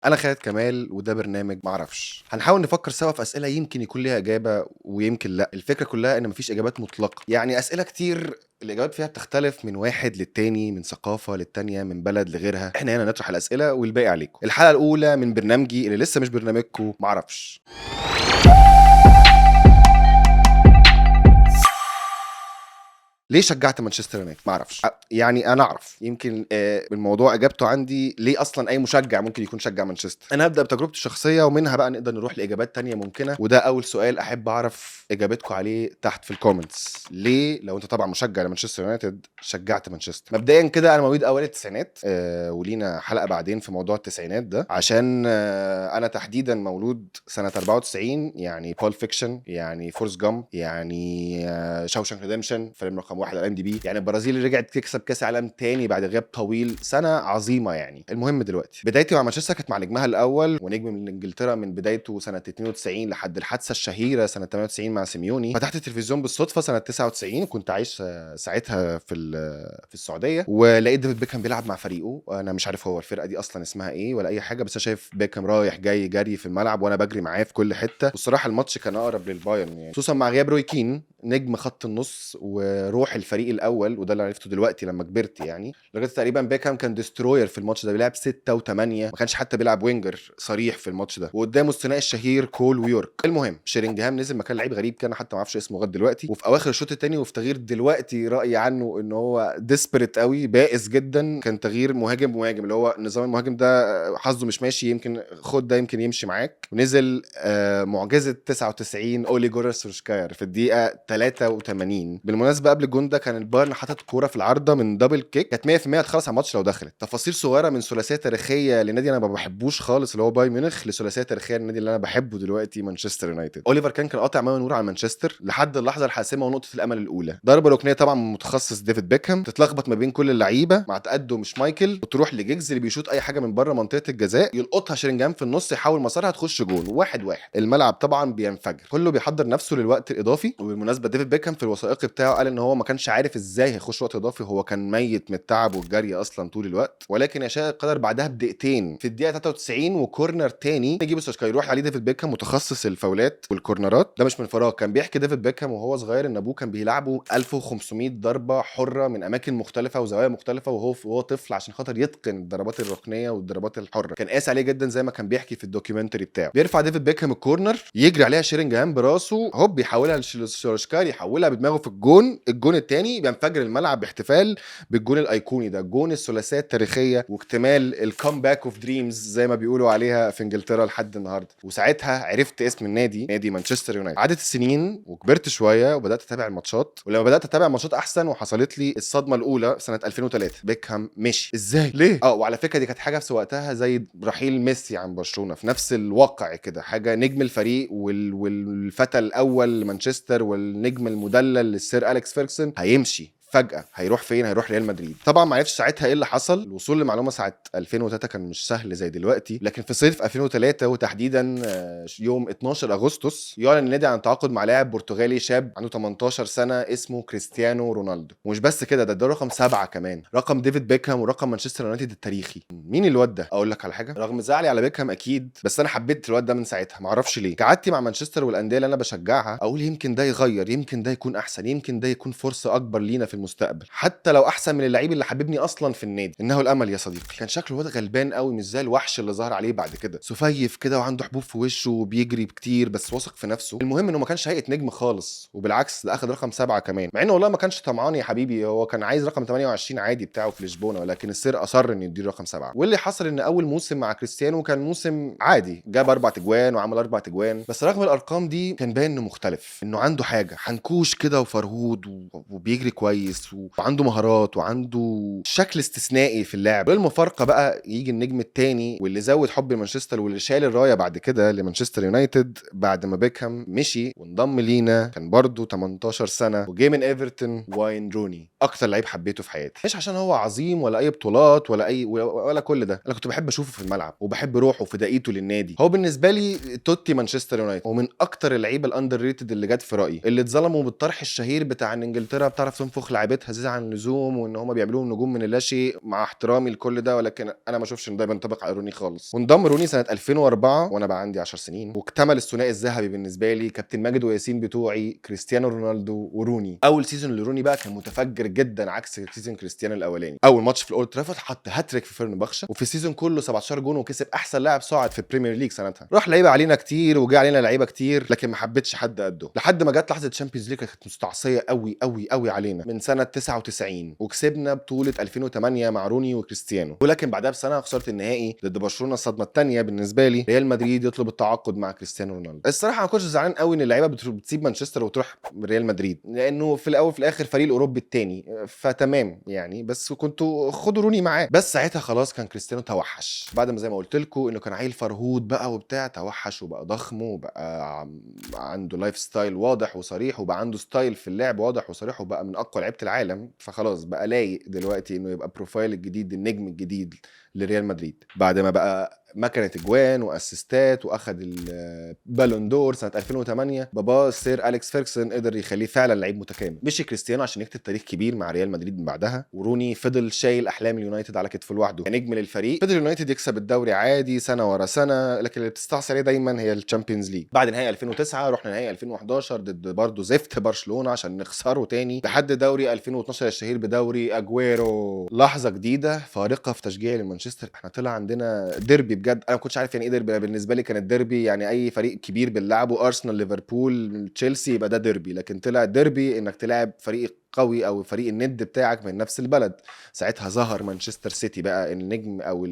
أنا خالد كمال وده برنامج معرفش. هنحاول نفكر سوا في أسئلة يمكن يكون ليها إجابة ويمكن لأ. الفكرة كلها إن مفيش إجابات مطلقة، يعني أسئلة كتير الإجابات فيها بتختلف من واحد للتاني، من ثقافة للتانية، من بلد لغيرها. إحنا هنا نطرح الأسئلة والباقي عليكم. الحلقة الأولى من برنامجي اللي لسه مش برنامجكم معرفش. ليه شجعت مانشستر يونايتد؟ ما اعرفش. يعني انا اعرف يمكن الموضوع اجابته عندي ليه اصلا اي مشجع ممكن يكون شجع مانشستر. انا هبدا بتجربتي الشخصيه ومنها بقى نقدر نروح لاجابات تانية ممكنه، وده اول سؤال احب اعرف اجابتكم عليه تحت في الكومنتس. ليه لو انت طبعا مشجع لمانشستر يونايتد شجعت مانشستر؟ مبدئيا كده انا مواليد اوائل التسعينات، ولينا حلقه بعدين في موضوع التسعينات ده، عشان انا تحديدا مولود سنه 94، يعني بول فيكشن، يعني فورس جام، يعني شاوشانك ريديمشن فيلم رقم 1 على IMDb. يعني البرازيل اللي رجعت تكسب كاس عالم تاني بعد غياب طويل، سنه عظيمه يعني. المهم دلوقتي بدايتي مع مانشستر كانت مع نجمها الاول ونجم من انجلترا من بدايته سنه 92 لحد الحادثه الشهيره سنه 98 مع سيميوني. فتحت التلفزيون بالصدفه سنه 99، كنت عايش ساعتها في السعوديه، ولقيت ديفيد بيكهام بيلعب مع فريقه. انا مش عارف هو الفرقه دي اصلا اسمها ايه ولا اي حاجه، بس انا شايف بيكهام رايح جاي جري في الملعب وانا بجري معاه في كل حته. والصراحه الماتش كان اقرب للبايرن يعني، خصوصا مع غياب روي كين نجم خط النص وروح الفريق الاول، وده اللي عرفته دلوقتي لما كبرت يعني. لغايه تقريبا بيكهام كان ديستروير في الماتش ده، بيلعب 6 و8، ما كانش حتى بيلعب وينجر صريح في الماتش ده، وقدامه الثنائي الشهير كول ويورك. المهم شيرينجهام نزل مكان لعيب غريب كان حتى ما اعرفش اسمه لغايه دلوقتي، وفي اواخر الشوط الثاني وفي تغيير دلوقتي رايي عنه ان هو ديسبريت قوي، بائس جدا. كان تغيير مهاجم مهاجم، اللي هو نظام المهاجم ده حظه مش ماشي، يمكن خد ده يمكن يمشي معاك. ونزل معجزه 99 اولي جورر سولشكاير في الدقيقه 83. بالمناسبه قبل الجون ده كان البايرن حاطط كوره في العارضه من دبل كيك، كانت 100% هتخلص على الماتش لو دخلت. تفاصيل صغيره من ثلاثيه تاريخيه لنادي انا ما بحبوش خالص اللي هو بايرن ميونخ، لثلاثيه تاريخيه للنادي اللي انا بحبه دلوقتي مانشستر يونايتد. اوليفر كان قاطع ماء نور على مانشستر لحد اللحظه الحاسمه ونقطه الامل الاولى. ضربه ركنيه طبعا من متخصص ديفيد بيكهام، تتلخبط ما بين كل اللعيبه مع تقدم شمايكل، وتروح لجيجز اللي بيشوط اي حاجه من بره منطقه الجزاء، يلقطها شيرينجهام في النص، يحاول مسارها تخش جون. 1-1 الملعب طبعا بينفجر، كله بيحضر نفسه للوقت الاضافي. وبالمناسبه ديفيد بيكهام في الوثائقي بتاعه قال ان هو ما كانش عارف ازاي هيخش وقت اضافي، هو كان ميت من التعب والجري اصلا طول الوقت. ولكن يشاء القدر بعدها بدقيقتين في الدقيقه 93 وكورنر تاني يجيب سوشكاي يروح عليه ديفيد بيكهام متخصص الفاولات والكورنرات. ده مش من فراغ، كان بيحكي ديفيد بيكهام وهو صغير ان ابوه كان بيلعبه 1500 ضربه حره من اماكن مختلفه وزوايا مختلفه وهو طفل، عشان خاطر يتقن الضربات الركنيه والضربات الحره. كان قاسي عليه جدا زي ما كان بيحكي في الدوكيومنتري بتاعه. بيرفع ديفيد بيكهام الكورنر، يجري عليها شيرينجهام براسه، هوب يحولها لسولشكاي، يحولها بدماغه في الجون الثاني، بينفجر الملعب باحتفال بالجون الايقوني ده، جون الثلاثيه التاريخيه واكتمال الكومباك اوف دريمز زي ما بيقولوا عليها في انجلترا لحد النهارده. وساعتها عرفت اسم النادي، نادي مانشستر يونايتد. عدت السنين وكبرت شويه وبدات اتابع الماتشات، ولما بدات اتابع الماتشات احسن وحصلت لي الصدمه الاولى سنه 2003. بيكهام مشي ازاي ليه؟ وعلى فكره دي كانت حاجه في وقتها زي رحيل ميسي عن برشلونه، في نفس الواقع كده، حاجه نجم الفريق والفتى الاول لمانشستر والنجم المدلل للسير اليكس فيرجسون هيمشي فجأة. هيروح فين؟ هيروح ريال مدريد. طبعا ما عرفش ساعتها ايه اللي حصل. الوصول لمعلومة ساعة 2003 كان مش سهل زي دلوقتي، لكن في صيف 2003 وتحديدا يوم 12 اغسطس يعلن النادي عن تعاقد مع لاعب برتغالي شاب عنده 18 سنة اسمه كريستيانو رونالدو. ومش بس كده، ده رقم 7 كمان، رقم ديفيد بيكهام ورقم مانشستر يونايتد التاريخي. مين الواد ده؟ اقول لك على حاجة، رغم زعلي على بيكهام اكيد، بس انا حبيت الواد ده من ساعتها، معرفش ليه. قعدتي مع مانشستر والانديه اللي انا بشجعها اقول يمكن ده يغير، يمكن ده يكون احسن، يمكن ده يكون فرصة اكبر لينا في المستقبل، حتى لو احسن من اللعيب اللي حببني اصلا في النادي. انه الامل يا صديقي. كان شكله الواد غلبان قوي، مش زي الوحش اللي ظهر عليه بعد كده، سفيف كده وعنده حبوب في وشه وبيجري كتير بس واثق في نفسه. المهم انه ما كانش هيئه نجم خالص، وبالعكس ده اخد رقم 7 كمان، مع انه والله ما كانش طمعان يا حبيبي، هو كان عايز رقم 28 عادي بتاعه في لشبونه، ولكن السير اصر انه يديه رقم 7. واللي حصل ان اول موسم مع كريستيانو كان موسم عادي، جاب 4 تجوان وعمل 4 تجوان، بس رغم الارقام دي كان باين انه مختلف، انه عنده حاجه، حنكوش كده وفرهود وبيجري كويس وعنده مهارات وعنده شكل استثنائي في اللعب. والمفارقه بقى يجي النجم الثاني واللي زود حب مانشستر واللي شال الرايه بعد كده لمانشستر يونايتد بعد ما بيكهام مشي وانضم لينا، كان برضه 18 سنه وجاي من ايفرتون، واين روني. اكتر لعيب حبيته في حياتي، مش عشان هو عظيم ولا اي بطولات ولا كل ده، انا كنت بحب اشوفه في الملعب وبحب روحه وفدائيته للنادي. هو بالنسبه لي توتي مانشستر يونايتد، ومن اكتر اللعيبه الاندر ريتد اللي جت في رايي، اللي اتظلموا بالطرح الشهير بتاع ان انجلترا بتعرف تنفخ لعيبتها زياده عن اللزوم وان هم بيعملوهم نجوم من اللاشيء، مع احترامي لكل ده، ولكن انا ما اشوفش ان ده بينطبق على روني خالص. وانضم روني سنه 2004 وانا بقى عندي 10 سنين، واكتمل الثنائي الذهبي بالنسبه لي، كابتن ماجد وياسين بتوعي، كريستيانو رونالدو وروني. اول سيزون لروني بقى كان متفجر جدا عكس سيزون كريستيانو الاولاني. اول ماتش في الاولد ترافورد حط هاتريك في فيرنباخشة، وفي السيزون كله 17 جون، وكسب احسن لاعب صاعد في البريمير ليج سنتها. راح لعيبه علينا كتير وجا علينا لعيبه كتير، لكن ما حبيتش حد قده، لحد ما جت لحظه الشامبيونز ليج كانت مستعصيه قوي قوي قوي علينا من سنه 99، وكسبنا بطوله 2008 مع روني وكريستيانو. ولكن بعدها بسنه خسرت النهائي ضد برشلونه، الصدمه الثانيه بالنسبه لي، ريال مدريد يطلب التعاقد مع كريستيانو رونالدو. الصراحه ما كنتش زعلان قوي ان اللعيبه بتسيب مانشستر وتروح ريال مدريد، لانه في الاول في الاخر فريق الاوروبي الثاني، فتمام يعني، بس كنتوا خدوا روني معاه. بس ساعتها خلاص كان كريستيانو توحش، بعد ما زي ما قلت لكم انه كان عيل فرهود بقى وبتاع، توحش وبقى ضخم وبقى عنده لايف ستايل واضح وصريح، وبقى عنده ستايل في اللعب واضح وصريح، وبقى من اقوى لعيبه العالم. فخلاص بقى لايق دلوقتي انه يبقى بروفايل الجديد، النجم الجديد لريال مدريد، بعد ما بقى مكنه اجوان واسيستات واخد البالون دور سنه 2008. بابا السير اليكس فيركسون قدر يخليه فعلا لعيب متكامل. مشي كريستيانو عشان يكتب تاريخ كبير مع ريال مدريد من بعدها، وروني فضل شايل احلام اليونايتد على كتفه لوحده كنجم للفريق. فضل اليونايتد يكسب الدوري عادي سنه ورا سنه، لكن اللي بتستعصي عليه دايما هي الشامبيونز ليج. بعد نهائي 2009 رحنا نهائي 2011 ضد برضه زفت برشلونه عشان نخسره تاني، لحد دوري 2012 الشهير بدوري اجويرو. لحظه جديده فارقه في تشجيع لمانشستر. احنا طلع عندنا ديربي بجد، انا ما كنتش عارف يعني ايه ديربي. بالنسبه لي كانت ديربي يعني اي فريق كبير بنلعبه، ارسنال ليفربول تشيلسي، يبقى ده ديربي. لكن طلع ديربي انك تلعب فريق قوي او فريق الند بتاعك من نفس البلد. ساعتها ظهر مانشستر سيتي بقى النجم او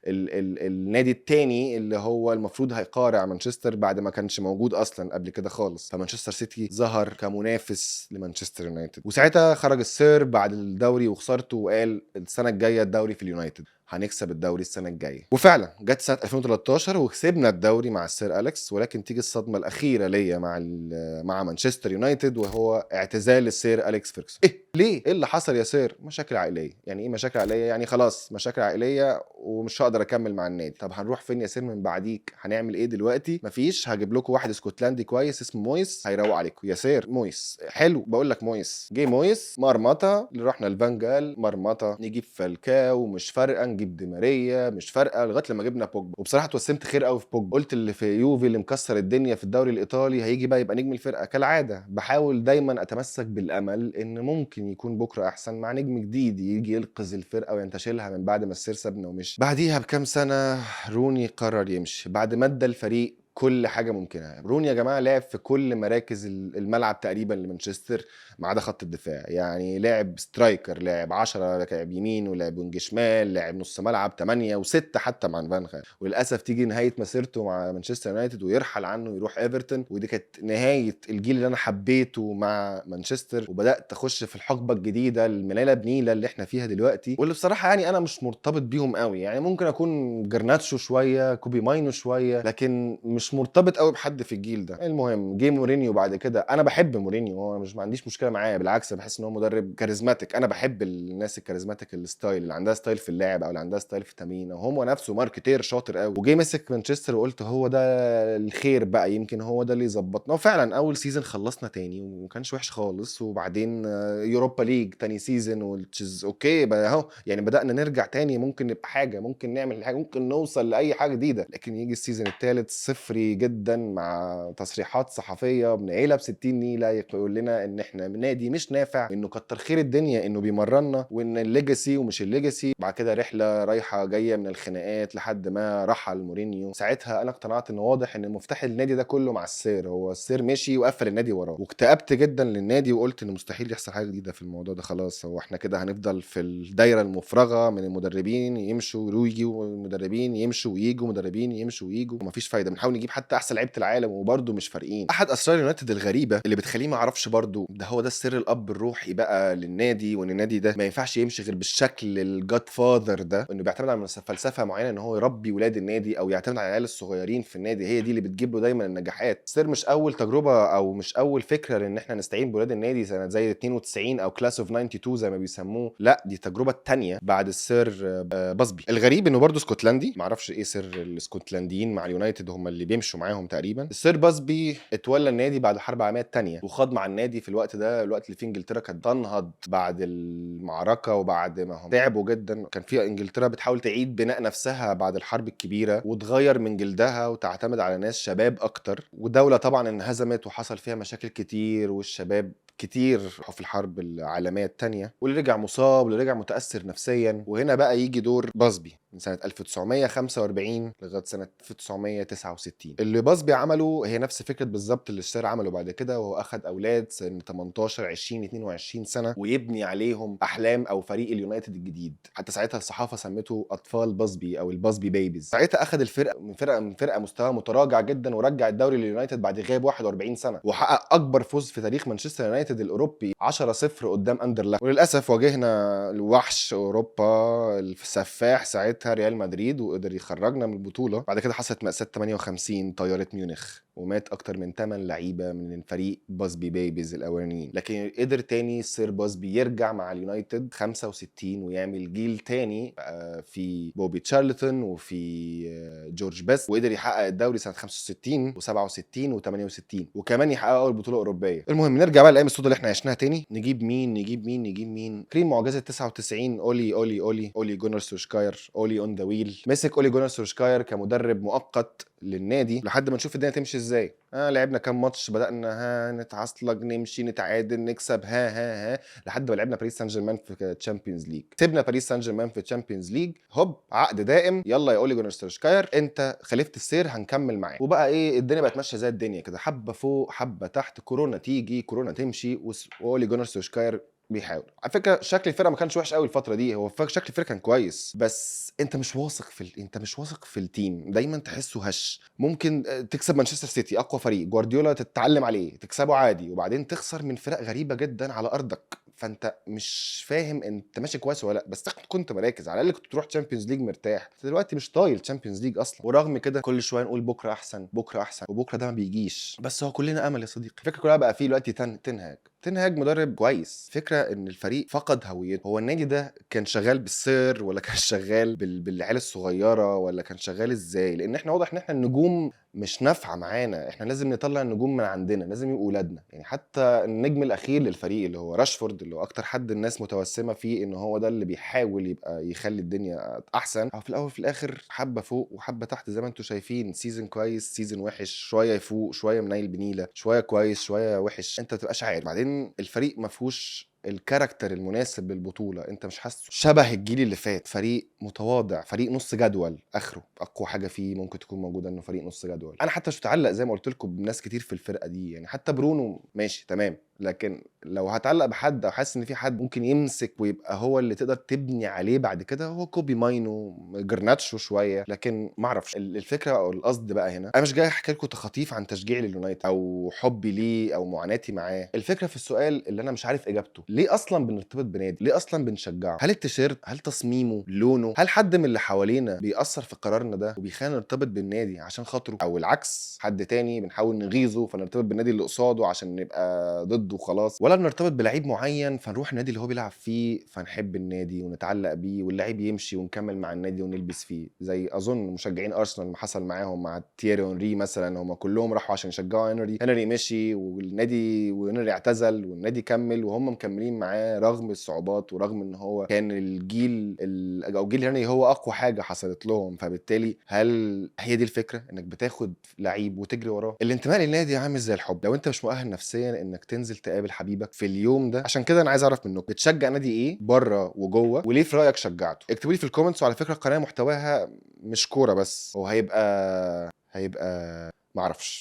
النادي التاني اللي هو المفروض هيقارع مانشستر بعد ما كانش موجود اصلا قبل كده خالص. فمانشستر سيتي ظهر كمنافس لمانشستر يونايتد، وساعتها خرج السير بعد الدوري وخسرته، وقال السنه الجايه الدوري في اليونايتد، هنكسب الدوري السنه الجايه. وفعلا جت سنه 2013 وكسبنا الدوري مع السير أليكس. ولكن تيجي الصدمه الاخيره ليا مع مانشستر يونايتد، وهو اعتزال السير أليكس فيركسون. ليه؟ ايه اللي حصل يا سير؟ مشاكل عائليه. يعني ايه مشاكل عائليه؟ يعني خلاص مشاكل عائليه ومش هقدر اكمل مع النادي. طب هنروح فين يا سير من بعديك؟ هنعمل ايه دلوقتي؟ مفيش، هجيب لكم واحد اسكتلندي كويس اسمه مويس هيروق عليكم. يا سير مويس حلو، بقول لك مويس. جه مويس مرمطه، اللي رحنا الفانجال مرمطه، نجيب فالكاو مش فارقه، نجيب دي ماريا مش فارقه، لغايه لما جبنا بوجبا. وبصراحه اتوسمت خير قوي في بوجبا، قلت اللي في يوفي اللي مكسر الدنيا في الدوري الايطالي هيجي بقى يبقى نجم الفرقه. كالعاده بحاول دايما اتمسك بالامل ان ممكن يكون بكره احسن مع نجم جديد يجي ينقذ الفرقه وينتشلها من بعد ما السير سابنا ومشي. بعديها بكام سنه روني قرر يمشي بعد ما ادى الفريق كل حاجه ممكنه. روني يا جماعه لعب في كل مراكز الملعب تقريبا لمانشستر ما عدا خط الدفاع. يعني لعب سترايكر، لعب 10، لعب يمين، ولعب وينج شمال، لعب نص ملعب 8 و6 حتى مع فان. وللاسف تيجي نهايه مسيرته مع مانشستر يونايتد ويرحل عنه يروح ايفرتون، ودي كانت نهايه الجيل اللي انا حبيته مع مانشستر. وبدات اخش في الحقبه الجديده المنيله بنيله اللي احنا فيها دلوقتي، واللي بصراحه يعني انا مش مرتبط بيهم قوي. يعني ممكن اكون جرناتشو شويه، كوبي ماينو شويه، لكن مش مرتبط قوي بحد في الجيل ده. المهم جه مورينيو بعد كده. انا بحب مورينيو، هو مش ما عنديش مشكله معاه، بالعكس بحس ان هو مدرب كاريزماتيك. انا بحب الناس الكاريزماتيك، الستايل اللي عندها ستايل في اللعب او اللي عندها ستايل في التمرين، او هو نفسه ماركتير شاطر قوي. وجه مسك مانشستر وقلت هو ده الخير بقى، يمكن هو ده اللي يظبطنا. وفعلا اول سيزون خلصنا تاني وما كانش وحش خالص، وبعدين يوروبا ليج تاني سيزون والتشيز اوكي بقى اهو، يعني بدانا نرجع تاني، ممكن نبقى حاجه، ممكن نعمل حاجه، ممكن نوصل لاي حاجه جديده. لكن يجي السيزون الثالث صفري جدا مع تصريحات صحفيه بنعيله ب 60 نيله يقول لنا ان احنا نادي مش نافع، انه كتر خير الدنيا انه بيمرنا، وان الليجاسي ومش الليجاسي. بعد كده رحله رايحه جايه من الخناقات لحد ما رحل مورينيو. ساعتها انا اقتنعت انه واضح ان مفتاح النادي ده كله مع السير، هو السير مشي وقفل النادي وراه، واكتئبت جدا للنادي وقلت ان مستحيل يحصل حاجه جديده في الموضوع ده. خلاص هو احنا كده هنفضل في الدايره المفرغه من المدربين يمشوا ويجوا، والمدربين يمشوا ويجوا، مدربين يمشوا ويجوا، ومفيش فايده. بنحاول نجيب حتى احسن لعيبه العالم وبرده مش فارقين. احد اسرار يونايتد الغريبه اللي بتخليه ما اعرفش برده ده هو ده السر الاب الروحي بقى للنادي، وان النادي ده ما ينفعش يمشي غير بالشكل الجاد فاذر ده، انه بيعتمد على فلسفه معينه ان هو يربي ولاد النادي او يعتمد على العيال الصغيرين في النادي، هي دي اللي بتجيب له دايما النجاحات. السر مش اول تجربه او مش اول فكره لان احنا نستعين بولاد النادي سنه زي 92 او كلاس اوف 92 زي ما بيسموه، لا دي التجربه الثانيه بعد السير باسبي. الغريب انه برده اسكتلندي، ما اعرفش ايه سر الاسكتلنديين مع اليونايتد، هم اللي بيمشوا معاهم تقريبا. السير باسبي اتولى النادي بعد الحرب العالميه الثانيه، وخاض مع النادي في الوقت ده، الوقت اللي فيه انجلترا كانت تنهض بعد المعركه، وبعد ما هم تعبوا جدا. كان في انجلترا بتحاول تعيد بناء نفسها بعد الحرب الكبيره، وتغير من جلدها وتعتمد على ناس شباب اكتر. ودوله طبعا انهزمت وحصل فيها مشاكل كتير، والشباب كتير في الحرب العالمية الثانية، واللي رجع مصاب واللي رجع متأثر نفسيا. وهنا بقى يجي دور باسبي من سنة 1945 لغاية سنة 1969. اللي باسبي عمله هي نفس فكرة بالظبط اللي السير عمله بعد كده، وهو أخد أولاد سن 18 20 22 سنة ويبني عليهم أحلام أو فريق اليونايتد الجديد. حتى ساعتها الصحافة سمته أطفال باسبي أو الباسبي بيبيز. ساعتها أخد الفرقة من فرقة مستوى متراجع جدا، ورجع الدوري لليونايتد بعد غياب 41 سنة، وحقق أكبر فوز في تاريخ مانشستر يونايتد الأوروبي 10-0 قدام أندرلخت. وللأسف واجهنا الوحش أوروبا السفاح ساعتها ريال مدريد، وقدر يخرجنا من البطولة. بعد كده حصلت مأساة 58 طيارة ميونخ، ومات اكتر من 8 لعيبه من فريق باسبي بيبيز الاولانيين. لكن قدر تاني سير باسبي يرجع مع اليونايتد 65 ويعمل جيل تاني في بوبي تشارلتون وفي جورج بيست، وقدر يحقق الدوري سنه 65 و67 و68، وكمان يحقق اول بطوله اوروبيه. المهم نرجع بقى لايام السوداء اللي احنا عشناها تاني. نجيب مين كريم معجزه 99 اولي جونر سولشكاير. اولي اون ذا ويل. مسك اولي جونر سولشكاير كمدرب مؤقت للنادي لحد ما نشوف الدنيا تمشي ازاي. لعبنا كام ماتش، بدأنا نتعصلج، نمشي، نتعادل، نكسب، ها لحد ما لعبنا باريس سان جيرمان في تشامبيونز ليج. سيبنا باريس سان جيرمان في تشامبيونز ليج، هوب عقد دائم، يلا يا اولي جونر سولشكاير انت خليفة السير، هنكمل معاك. وبقى ايه، الدنيا بقت ماشيه زي الدنيا كده، حبه فوق حبه تحت، كورونا تيجي كورونا تمشي، واولي جونر سولشكاير بيحاول. على فكره شكل الفرقه ما كانش وحش قوي الفتره دي، هو شكل الفرقه كان كويس، بس انت مش واثق انت مش واثق في التيم، دايما تحسه هش. ممكن تكسب مانشستر سيتي اقوى فريق جوارديولا تتعلم عليه تكسبه عادي، وبعدين تخسر من فرق غريبه جدا على ارضك، فانت مش فاهم انت ماشي كويس ولا لا. بس كنت مركز، على الاقل كنت تروح تشامبيونز ليج مرتاح. دلوقتي مش طايل تشامبيونز ليج اصلا، ورغم كده كل شويه نقول بكره احسن بكره احسن، وبكره ده ما بيجيش. بس هو كلنا امل يا صديقي. الفكره كلها بقى فيه دلوقتي تنهاج مدرب كويس. فكره ان الفريق فقد هويته. هو النادي ده كان شغال بالسير ولا كان شغال بالعيال الصغيره ولا كان شغال ازاي؟ لان احنا واضح ان احنا النجوم مش نافعه معانا، احنا لازم نطلع النجوم من عندنا، لازم يبقوا ولادنا. يعني حتى النجم الاخير للفريق اللي هو راشفورد، اللي هو اكتر حد الناس متوسمه فيه ان هو ده اللي بيحاول يبقى يخلي الدنيا احسن، او في الاول في الاخر حبه فوق وحبه تحت زي ما انتم شايفين. سيزن كويس سيزن وحش، شويه يفوق شويه منيل بنيله، شويه كويس شويه وحش، انت ما تبقاش عارف. بعدين الفريق ما فيهوش الكاركتر المناسب للبطوله، انت مش حاسه شبه الجيل اللي فات. فريق متواضع، فريق نص جدول اخره. اقوى حاجه فيه ممكن تكون موجوده انه فريق نص جدول. انا حتى مش متعلق زي ما قلت لكم بناس كتير في الفرقه دي، يعني حتى برونو ماشي تمام، لكن لو هتعلق بحد او حاسس ان في حد ممكن يمسك ويبقى هو اللي تقدر تبني عليه بعد كده، هو كوبي ماينو، جرناتشو شويه. لكن ما اعرفش الفكره او القصد بقى هنا. انا مش جاي احكي لكم تخاطيف عن تشجيعي لليونايتد او حبي ليه او معاناتي معاه. الفكره في السؤال اللي انا مش عارف اجابته، ليه اصلا بنرتبط بنادي؟ ليه اصلا بنشجعه؟ هل التيشيرت؟ هل تصميمه؟ لونه؟ هل حد من اللي حوالينا بيأثر في قرارنا ده وبيخلينا نرتبط بالنادي عشان خاطره؟ او العكس، حد تاني بنحاول نغيظه فنرتبط بالنادي اللي قصاده عشان نبقى ضده وخلاص؟ ولا بنرتبط بلعيب معين فنروح النادي اللي هو بيلعب فيه فنحب النادي ونتعلق بيه، واللعيب يمشي ونكمل مع النادي ونلبس فيه؟ زي اظن مشجعين ارسنال ما حصل معاهم مع تييري اونري مثلا، هم كلهم راحوا عشان يشجعوا هنري مشي وهنري اعتزل والنادي كمل وهم مكملين معاه رغم الصعوبات، ورغم ان هو كان الجيل او جيل هنري هو اقوى حاجه حصلت لهم. فبالتالي هل هي دي الفكره، انك بتاخد لعيب وتجري وراه؟ الانتماء للنادي عامل زي الحب، لو انت مش مؤهل نفسيا انك تنزل تقابل حبيبك في اليوم ده. عشان كده انا عايز اعرف منكم بتشجع نادي ايه بره وجوه، وليه في رايك شجعته؟ اكتبوا لي في الكومنتس. وعلى فكره القناه محتواها مش كوره بس، هو هيبقى معرفش